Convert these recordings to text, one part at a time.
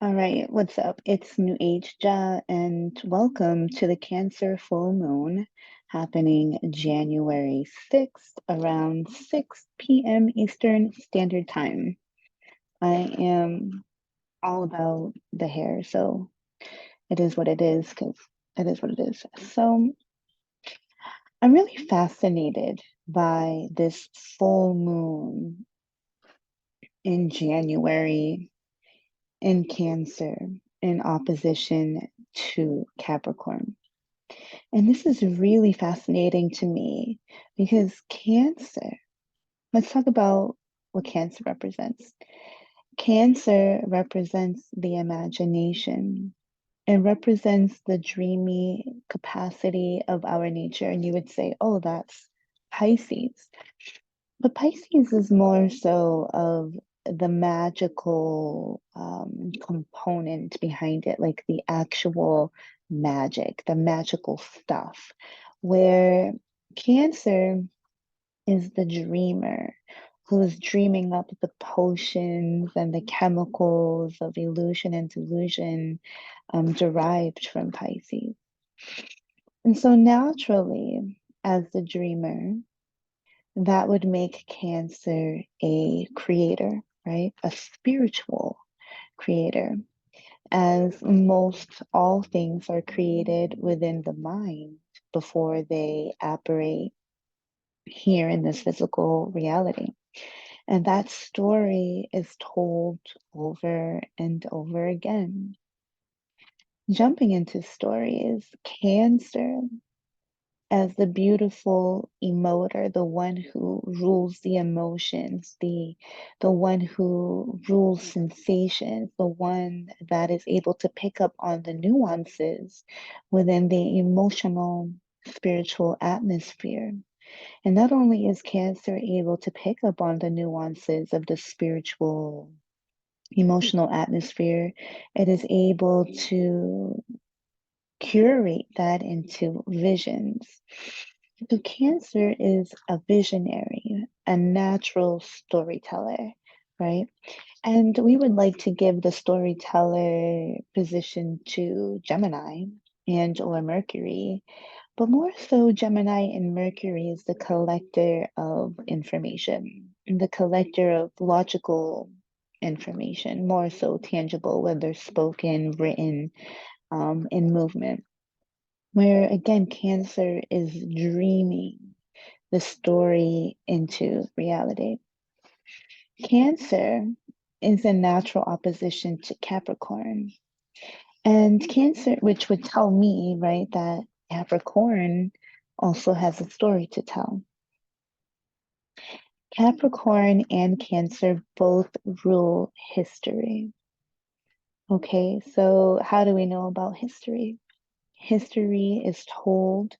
All right, what's up? It's New Age Ja, and welcome to the Cancer full moon happening January 6th around 6 p.m. Eastern Standard Time. I am all about the hair, so it is what it is because it is what it is. So I'm really fascinated by this full moon in January in Cancer in opposition to Capricorn. And this is really fascinating to me because Cancer, let's talk about what Cancer represents. Cancer represents the imagination. It represents the dreamy capacity of our nature. And you would say, oh, that's Pisces. But Pisces is more so of the magical component behind it, like the actual magic, the magical stuff, where Cancer is the dreamer who is dreaming up the potions and the chemicals of illusion and delusion derived from Pisces. And so naturally, as the dreamer, that would make Cancer a creator, right? A spiritual creator, as most all things are created within the mind before they operate here in this physical reality. And that story is told over and over again. Jumping into stories, Cancer as the beautiful emoter, the one who rules the emotions, the one who rules sensations, the one that is able to pick up on the nuances within the emotional spiritual atmosphere. And not only is Cancer able to pick up on the nuances of the spiritual emotional atmosphere, it is able to curate that into visions. So, Cancer is a visionary, a natural storyteller, right? And we would like to give the storyteller position to Gemini and or Mercury, but more so Gemini and Mercury is the collector of information, the collector of logical information, more so tangible, whether spoken, written, in movement. Where again, Cancer is dreaming the story into reality. Cancer is a natural opposition to Capricorn. And Cancer, which would tell me, right, that Capricorn also has a story to tell. Capricorn and Cancer both rule history. Okay, so how do we know about history? History is told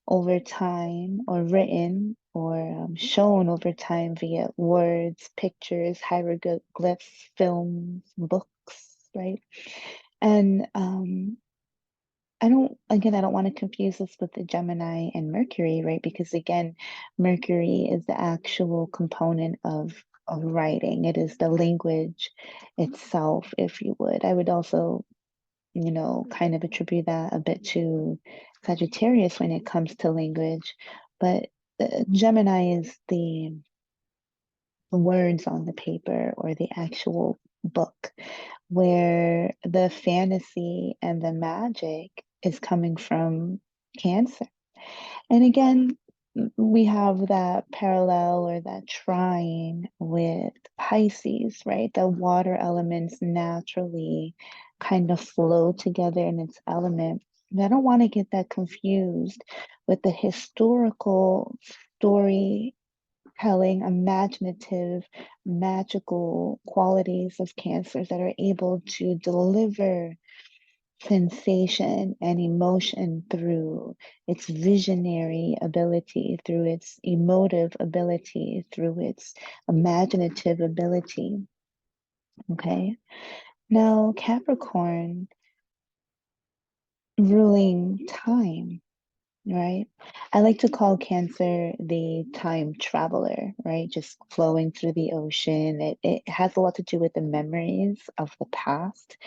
over time or written or shown over time via words, pictures, hieroglyphs, films, books, right? And I don't want to confuse this with the Gemini and Mercury, right? Because again, Mercury is the actual component of writing. It is the language itself, if you would. I would also, kind of attribute that a bit to Sagittarius when it comes to language. But Gemini is the words on the paper or the actual book, where the fantasy and the magic is coming from Cancer. And again, we have that parallel or that trine with Pisces, right? The water elements naturally kind of flow together in its element. And I don't want to get that confused with the historical storytelling, imaginative, magical qualities of Cancers that are able to deliver sensation and emotion through its visionary ability, through its emotive ability, through its imaginative ability. Okay. Now, Capricorn ruling time. right? I like to call Cancer the time traveler, right? Just flowing through the ocean. It has a lot to do with the memories of the past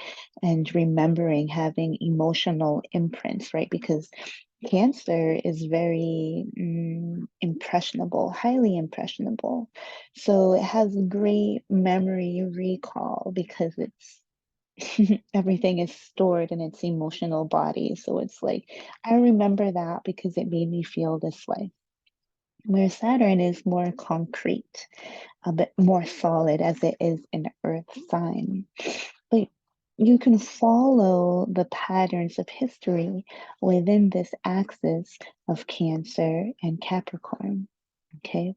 and remembering having emotional imprints, right? Because Cancer is very impressionable, highly impressionable. So it has great memory recall because it's everything is stored in its emotional body. So it's like, I remember that because it made me feel this way. Where Saturn is more concrete, a bit more solid as it is an earth sign. But you can follow the patterns of history within this axis of Cancer and Capricorn. Okay.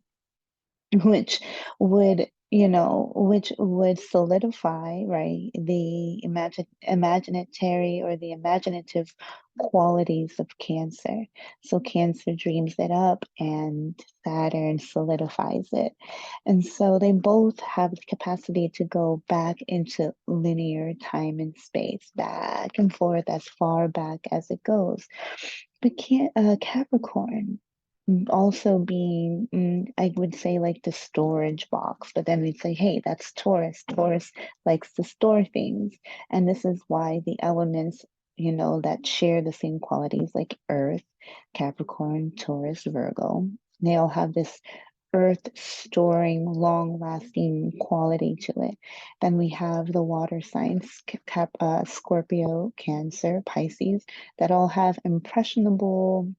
Which would, which would solidify, right, the imaginatory or the imaginative qualities of Cancer. So Cancer dreams it up and Saturn solidifies it. And so they both have the capacity to go back into linear time and space, back and forth as far back as it goes. But Capricorn also being, I would say, like the storage box, but then we'd say, hey, that's Taurus. Taurus likes to store things. And this is why the elements, that share the same qualities like Earth, Capricorn, Taurus, Virgo, they all have this earth storing, long lasting quality to it. Then we have the water signs, Scorpio, Cancer, Pisces, that all have impressionable,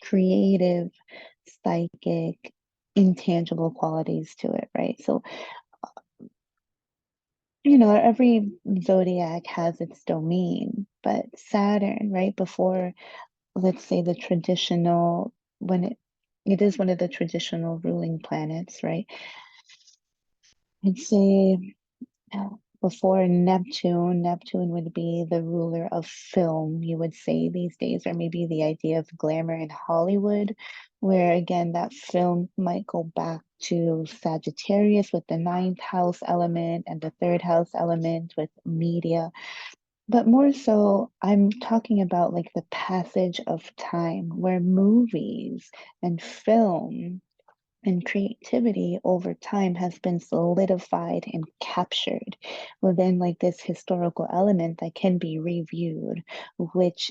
creative, psychic, intangible qualities to it, right? So, every zodiac has its domain, but Saturn, right, before, let's say, the traditional, when it is one of the traditional ruling planets, right? I'd say before Neptune would be the ruler of film, you would say these days, or maybe the idea of glamour in Hollywood, where again, that film might go back to Sagittarius with the ninth house element and the third house element with media. But more so, I'm talking about like the passage of time where movies and film and creativity over time has been solidified and captured within like this historical element that can be reviewed, which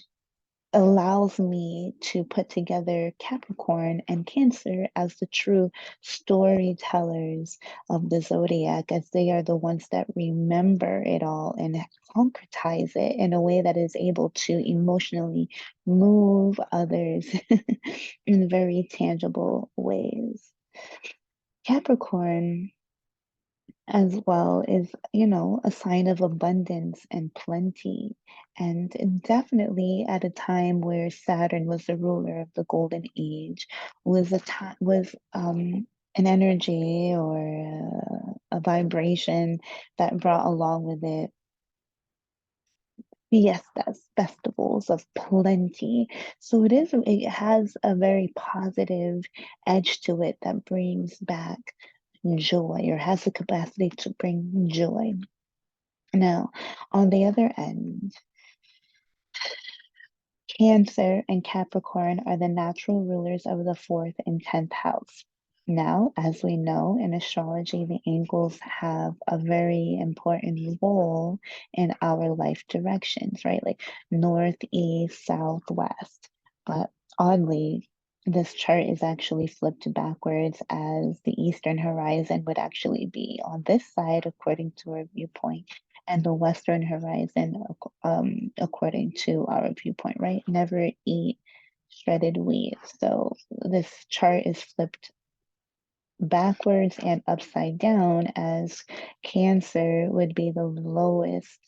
allows me to put together Capricorn and Cancer as the true storytellers of the zodiac, as they are the ones that remember it all and concretize it in a way that is able to emotionally move others in very tangible ways. Capricorn as well is, a sign of abundance and plenty. And definitely at a time where Saturn was the ruler of the golden age, was a time was an energy or a vibration that brought along with it fiestas, festivals of plenty. So it has a very positive edge to it that brings back joy or has the capacity to bring joy. Now, on the other end, Cancer and Capricorn are the natural rulers of the fourth and 10th house. Now, as we know in astrology, the angles have a very important role in our life directions, right? Like north, east, south, west. But oddly, this chart is actually flipped backwards as the eastern horizon would actually be on this side according to our viewpoint and the Western horizon, according to our viewpoint, right? Never eat shredded wheat. So this chart is flipped backwards and upside down as Cancer would be the lowest,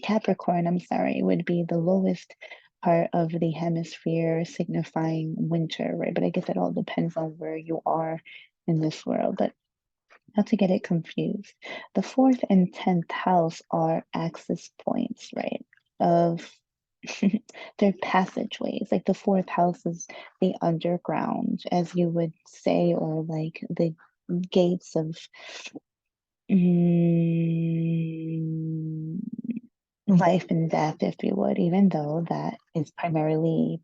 Capricorn, I'm sorry, would be the lowest part of the hemisphere signifying winter, right? But I guess it all depends on where you are in this world. But not to get it confused. The fourth and 10th house are access points, right? Of their passageways. Like the fourth house is the underground, as you would say, or like the gates of mm, life and death, if you would, even though that is primarily,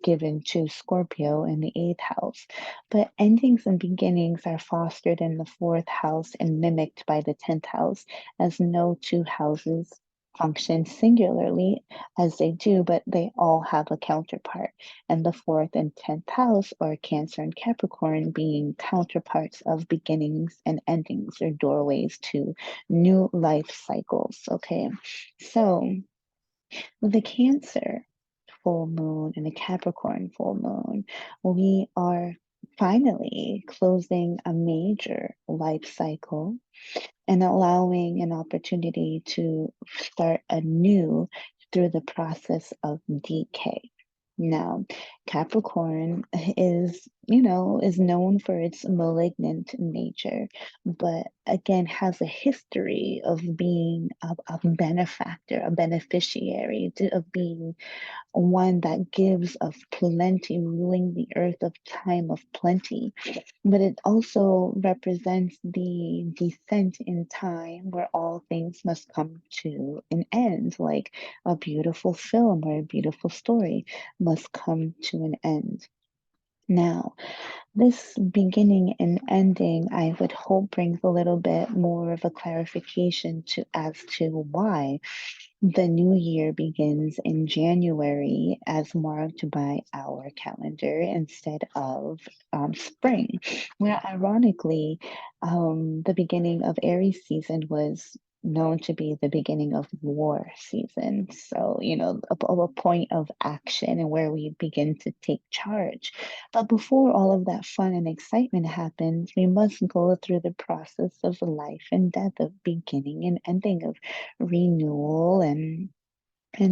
given to Scorpio in the eighth house. But endings and beginnings are fostered in the fourth house and mimicked by the 10th house, as no two houses function singularly as they do, but they all have a counterpart. And the fourth and 10th house, or Cancer and Capricorn, being counterparts of beginnings and endings, or doorways to new life cycles. Okay. So, with the Cancer full moon and the Capricorn full moon, we are finally closing a major life cycle and allowing an opportunity to start anew through the process of decay. Now, Capricorn is known for its malignant nature, but again has a history of being a benefactor, a beneficiary, of being one that gives of plenty, ruling the earth of time of plenty. But it also represents the descent in time where all things must come to an end, like a beautiful film or a beautiful story must come to an end. Now, this beginning and ending, I would hope, brings a little bit more of a clarification to as to why the new year begins in January as marked by our calendar instead of spring, where ironically, the beginning of Aries season was known to be the beginning of war season. So, a point of action and where we begin to take charge. But before all of that fun and excitement happens, we must go through the process of life and death, of beginning and ending, of renewal and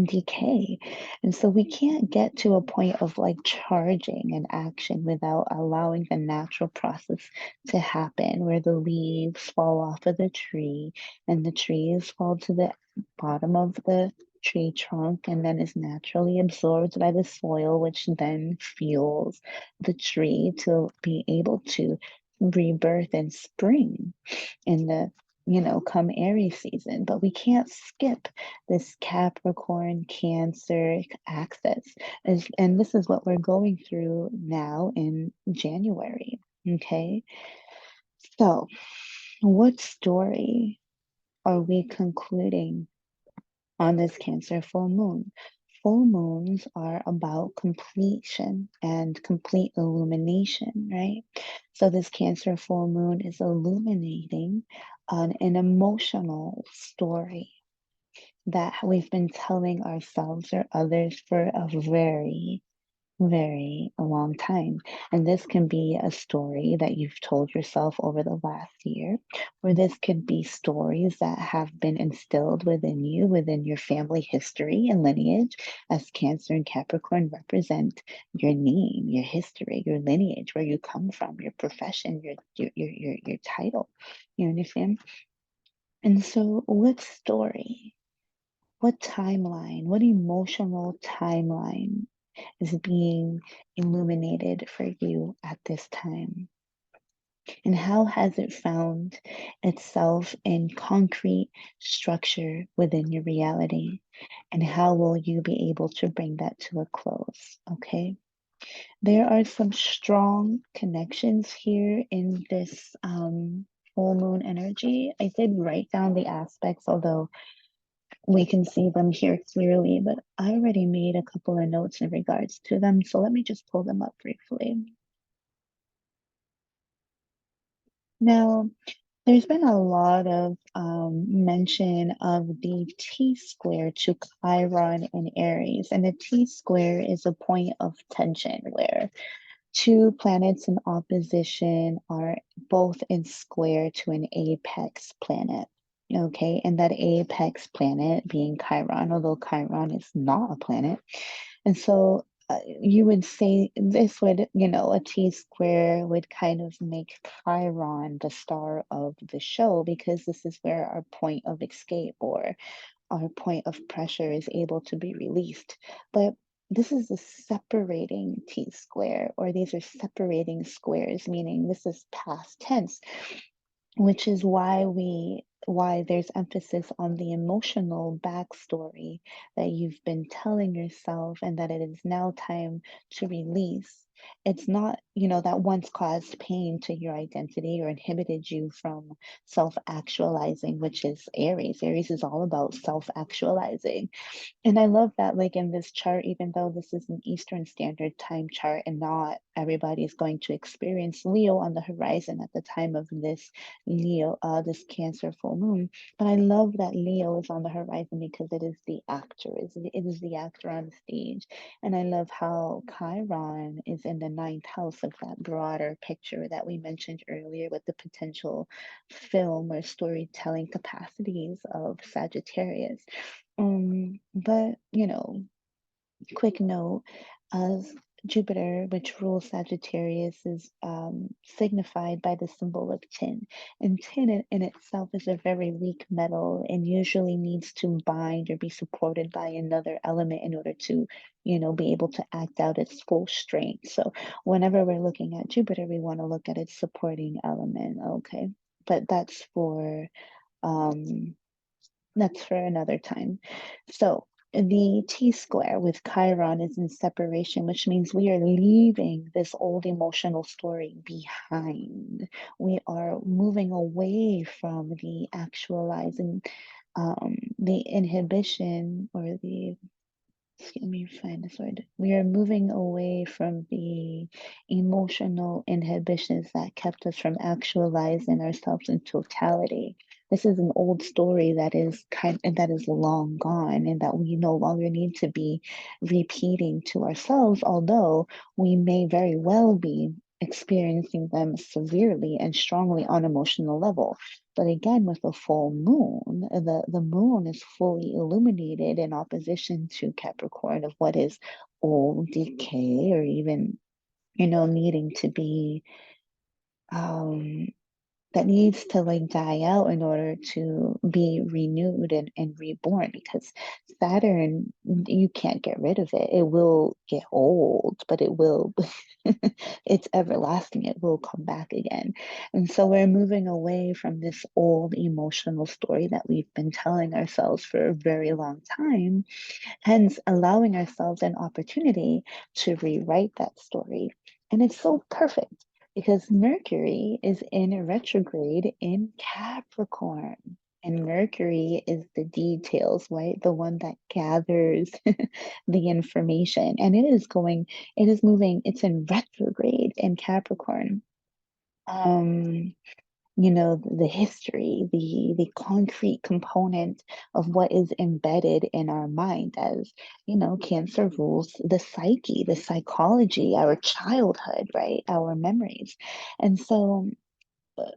decay. And so we can't get to a point of like charging and action without allowing the natural process to happen, where the leaves fall off of the tree and the trees fall to the bottom of the tree trunk and then is naturally absorbed by the soil, which then fuels the tree to be able to rebirth in spring in the come Aries season, but we can't skip this Capricorn Cancer axis. And this is what we're going through now in January. Okay. So, what story are we concluding on this Cancer full moon? Full moons are about completion and complete illumination, right? So this Cancer full moon is illuminating an emotional story that we've been telling ourselves or others for a very, very long time. And this can be a story that you've told yourself over the last year, or this could be stories that have been instilled within you, within your family history and lineage, as Cancer and Capricorn represent your name, your history, your lineage, where you come from, your profession, your title. You understand? And so, what story, what timeline, what emotional timeline is being illuminated for you at this time? And how has it found itself in concrete structure within your reality? And how will you be able to bring that to a close? Okay. There are some strong connections here in this full moon energy. I did write down the aspects, although we can see them here clearly, but I already made a couple of notes in regards to them. So let me just pull them up briefly. Now, there's been a lot of mention of the T square to Chiron in Aries, and the T square is a point of tension where two planets in opposition are both in square to an apex planet. Okay, and that apex planet being Chiron, although Chiron is not a planet. And so you would say this would, a T square would kind of make Chiron the star of the show, because this is where our point of escape or our point of pressure is able to be released. But this is a separating T square, or these are separating squares, meaning this is past tense, which is why we why there's emphasis on the emotional backstory that you've been telling yourself and that it is now time to release. It's not, that once caused pain to your identity or inhibited you from self-actualizing, which is Aries. Aries is all about self-actualizing. And I love that, like in this chart, even though this is an Eastern Standard Time chart and not everybody is going to experience Leo on the horizon at the time of this Cancer full moon. But I love that Leo is on the horizon because it is the actor, it is the actor on stage. And I love how Chiron is in the ninth house of that broader picture that we mentioned earlier with the potential film or storytelling capacities of Sagittarius. But quick note, as Jupiter, which rules Sagittarius, is signified by the symbol of tin. And tin in itself is a very weak metal and usually needs to bind or be supported by another element in order to, be able to act out its full strength. So whenever we're looking at Jupiter, we want to look at its supporting element, okay? But um that's for another time. So the T square with Chiron is in separation, which means we are leaving this old emotional story behind. We are moving away from the actualizing, the inhibition or the let me find this word. We are moving away from the emotional inhibitions that kept us from actualizing ourselves in totality. This is an old story that is long gone and that we no longer need to be repeating to ourselves, although we may very well be experiencing them severely and strongly on emotional level. But again, with the full moon, the moon is fully illuminated in opposition to Capricorn of what is old, decay, or even, needing to be um that needs to like die out in order to be renewed and reborn because Saturn, you can't get rid of it. It will get old, but it will, it's everlasting. It will come back again. And so we're moving away from this old emotional story that we've been telling ourselves for a very long time, hence allowing ourselves an opportunity to rewrite that story. And it's so perfect because Mercury is in retrograde in Capricorn. And Mercury is the details, right? The one that gathers the information. And it is moving, it's in retrograde in Capricorn. Um, the history, the concrete component of what is embedded in our mind as, Cancer rules the psyche, the psychology, our childhood, right? Our memories. And so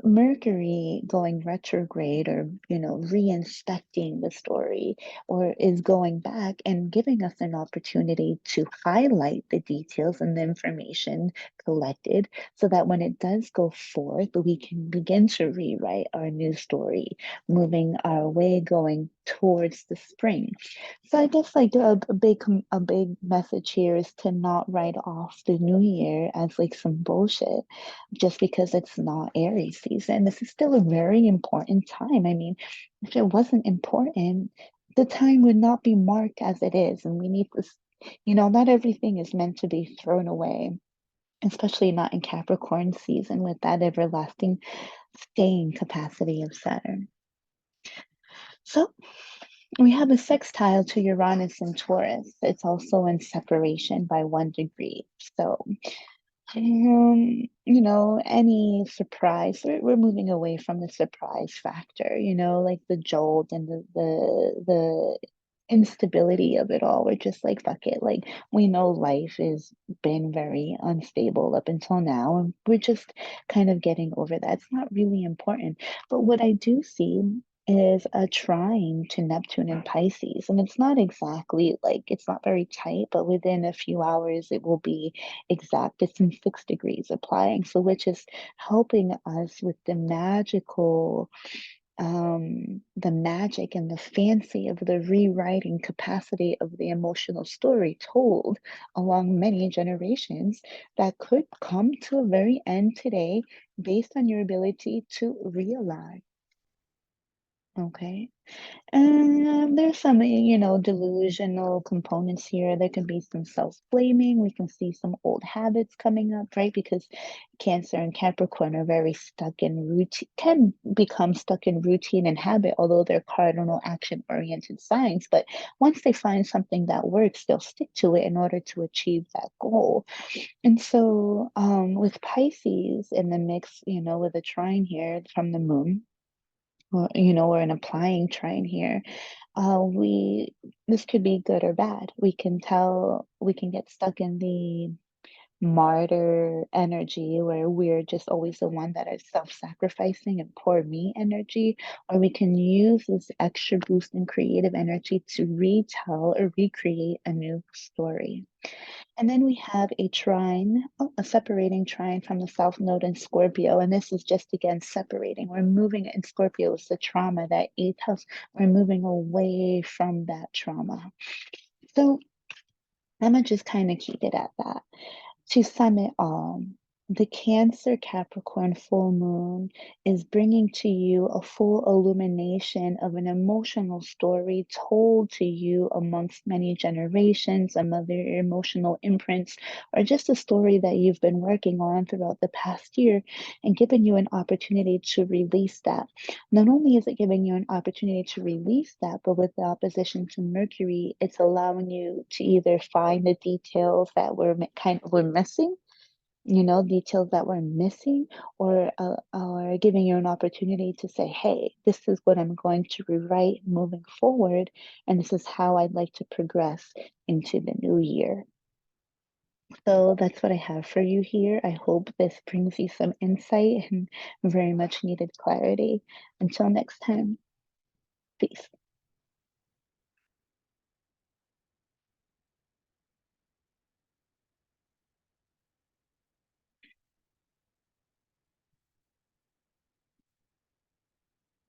Mercury going retrograde or, re-inspecting the story or is going back and giving us an opportunity to highlight the details and the information collected so that when it does go forth, we can begin to rewrite our new story, moving our way going towards the spring. So I guess like a big message here is to not write off the new year as like some bullshit just because it's not Aries season. This is still a very important time. I mean, if it wasn't important, the time would not be marked as it is. And we need this, not everything is meant to be thrown away, especially not in Capricorn season with that everlasting staying capacity of Saturn. So we have a sextile to Uranus and Taurus. It's also in separation by 1 degree. So any surprise, we're moving away from the surprise factor, like the jolt and the instability of it all. We're just like, fuck it. Like, we know life has been very unstable up until now, and we're just kind of getting over that. It's not really important. But what I do see is a trine to Neptune and Pisces. And it's not exactly like it's not very tight, but within a few hours it will be exact. It's in 6 degrees applying. So which is helping us with the magic and the fancy of the rewriting capacity of the emotional story told along many generations that could come to a very end today based on your ability to realize. Okay. There's some, delusional components here. There can be some self-blaming. We can see some old habits coming up, right? Because Cancer and Capricorn are very stuck in routine, can become stuck in routine and habit, although they're cardinal action-oriented signs. But once they find something that works, they'll stick to it in order to achieve that goal. And so, with Pisces in the mix, with a trine here from the moon, or an applying trine here, we this could be good or bad. We can get stuck in the martyr energy where we're just always the one that is self-sacrificing and poor me energy, or we can use this extra boost in creative energy to retell or recreate a new story. And then we have a trine, a separating trine from the South Node in Scorpio. And this is just again separating. We're moving in Scorpio is the trauma, that eighth house. We're moving away from that trauma. So I'm gonna just kind of keep it at that. To sum it all, the Cancer Capricorn full moon is bringing to you a full illumination of an emotional story told to you amongst many generations, and other emotional imprints, or just a story that you've been working on throughout the past year, and giving you an opportunity to release that. Not only is it giving you an opportunity to release that, but with the opposition to Mercury, it's allowing you to either find the details that were missing, details that were missing, or giving you an opportunity to say, hey, this is what I'm going to rewrite moving forward, and this is how I'd like to progress into the new year. So that's what I have for you here. I hope this brings you some insight and very much needed clarity. Until next time, peace.